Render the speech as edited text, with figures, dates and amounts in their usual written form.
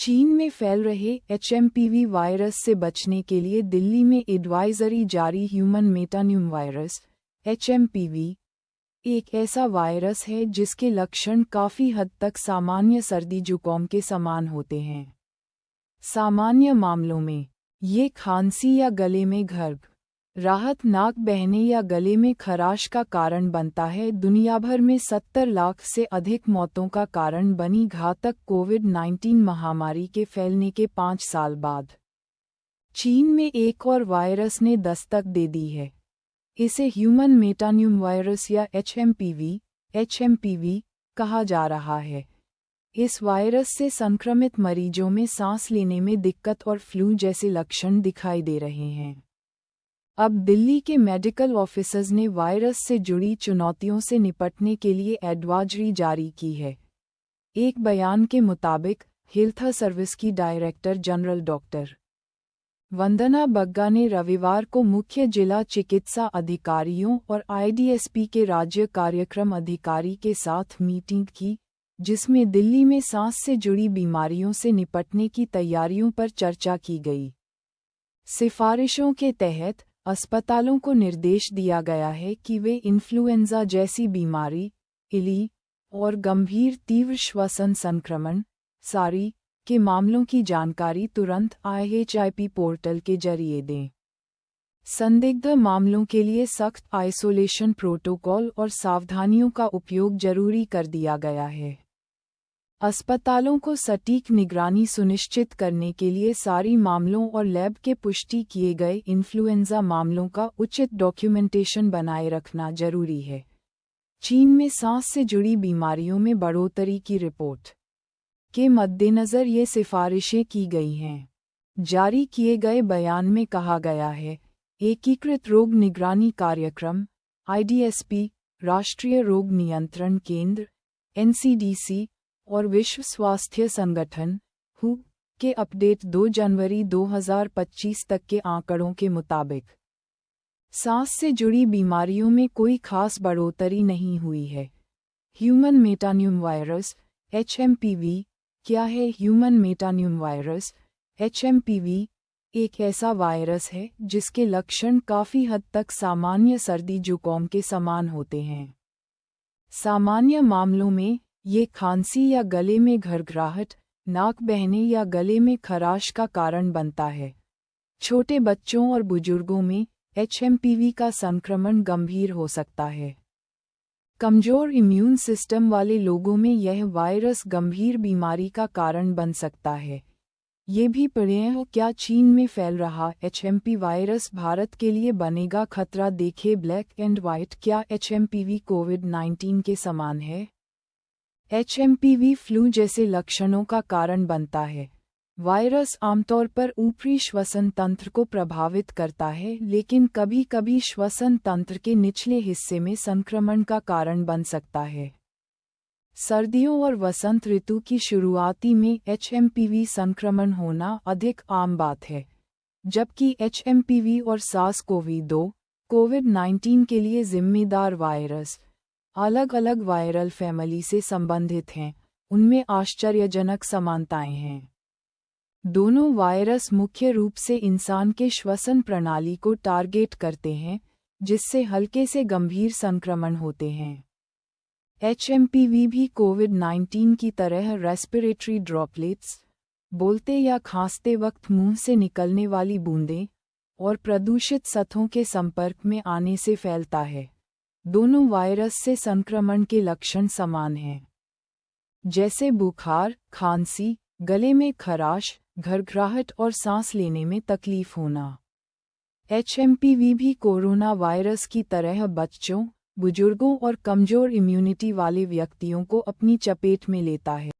चीन में फैल रहे एचएमपीवी वायरस से बचने के लिए दिल्ली में एडवाइजरी जारी। ह्यूमन मेटान्यूम वायरस एचएमपीवी एक ऐसा वायरस है जिसके लक्षण काफ़ी हद तक सामान्य सर्दी जुकाम के समान होते हैं। सामान्य मामलों में ये खांसी या गले में घर्घ, राहत, नाक बहने या गले में खराश का कारण बनता है। दुनिया भर में 70 लाख से अधिक मौतों का कारण बनी घातक कोविड-19 महामारी के फैलने के 5 साल बाद चीन में एक और वायरस ने दस्तक दे दी है। इसे ह्यूमन मेटान्यूम वायरस या एचएमपीवी कहा जा रहा है। इस वायरस से संक्रमित मरीजों में सांस लेने में दिक्कत और फ्लू जैसे लक्षण दिखाई दे रहे हैं। अब दिल्ली के मेडिकल ऑफिसर्स ने वायरस से जुड़ी चुनौतियों से निपटने के लिए एडवाइजरी जारी की है। एक बयान के मुताबिक हेल्थ सर्विस की डायरेक्टर जनरल डॉक्टर वंदना बग्गा ने रविवार को मुख्य जिला चिकित्सा अधिकारियों और आईडीएसपी के राज्य कार्यक्रम अधिकारी के साथ मीटिंग की, जिसमें दिल्ली में सांस से जुड़ी बीमारियों से निपटने की तैयारियों पर चर्चा की गई। सिफारिशों के तहत अस्पतालों को निर्देश दिया गया है कि वे इन्फ्लुएंजा जैसी बीमारी, इली और गंभीर तीव्र श्वसन संक्रमण सारी के मामलों की जानकारी तुरंत IHIP पोर्टल के जरिए दें। संदिग्ध मामलों के लिए सख्त आइसोलेशन प्रोटोकॉल और सावधानियों का उपयोग जरूरी कर दिया गया है। अस्पतालों को सटीक निगरानी सुनिश्चित करने के लिए सारी मामलों और लैब के पुष्टि किए गए इन्फ्लुएंजा मामलों का उचित डॉक्यूमेंटेशन बनाए रखना जरूरी है। चीन में सांस से जुड़ी बीमारियों में बढ़ोतरी की रिपोर्ट के मद्देनज़र ये सिफारिशें की गई हैं। जारी किए गए बयान में कहा गया है, एकीकृत रोग निगरानी कार्यक्रम IDSP, राष्ट्रीय रोग नियंत्रण केंद्र NCDC और विश्व स्वास्थ्य संगठन WHO के अपडेट 2 जनवरी 2025 तक के आंकड़ों के मुताबिक सांस से जुड़ी बीमारियों में कोई खास बढ़ोतरी नहीं हुई है। ह्यूमन मेटान्यूम वायरस HMPV क्या है? ह्यूमन मेटान्यूम वायरस HMPV एक ऐसा वायरस है जिसके लक्षण काफ़ी हद तक सामान्य सर्दी जुकाम के समान होते हैं। सामान्य मामलों में ये खांसी या गले में घरघराहट, नाक बहने या गले में खराश का कारण बनता है। छोटे बच्चों और बुजुर्गों में HMPV का संक्रमण गंभीर हो सकता है। कमजोर इम्यून सिस्टम वाले लोगों में यह वायरस गंभीर बीमारी का कारण बन सकता है। ये भी पढ़ें, क्या चीन में फैल रहा HMP वायरस भारत के लिए बनेगा खतरा? देखें ब्लैक एंड व्हाइट, क्या HMPV कोविड-19 के समान है? HMPV फ्लू जैसे लक्षणों का कारण बनता है। वायरस आमतौर पर ऊपरी श्वसन तंत्र को प्रभावित करता है, लेकिन कभी-कभी श्वसन तंत्र के निचले हिस्से में संक्रमण का कारण बन सकता है। सर्दियों और वसंत ऋतु की शुरुआती में HMPV संक्रमण होना अधिक आम बात है, जबकि HMPV और SARS-CoV-2 कोविड-19 के लिए जिम्मेदार वायरस अलग-अलग वायरल फैमिली से संबंधित हैं। उनमें आश्चर्यजनक समानताएं हैं। दोनों वायरस मुख्य रूप से इंसान के श्वसन प्रणाली को टारगेट करते हैं, जिससे हल्के से गंभीर संक्रमण होते हैं। HMPV भी कोविड-19 की तरह रेस्पिरेटरी ड्रॉपलेट्स, बोलते या खांसते वक्त मुंह से निकलने वाली बूंदें और प्रदूषित सतहों के संपर्क में आने से फैलता है। दोनों वायरस से संक्रमण के लक्षण समान हैं, जैसे बुखार, खांसी, गले में खराश, घरघराहट और सांस लेने में तकलीफ होना। HMPV भी कोरोना वायरस की तरह बच्चों, बुजुर्गों और कमजोर इम्यूनिटी वाले व्यक्तियों को अपनी चपेट में लेता है।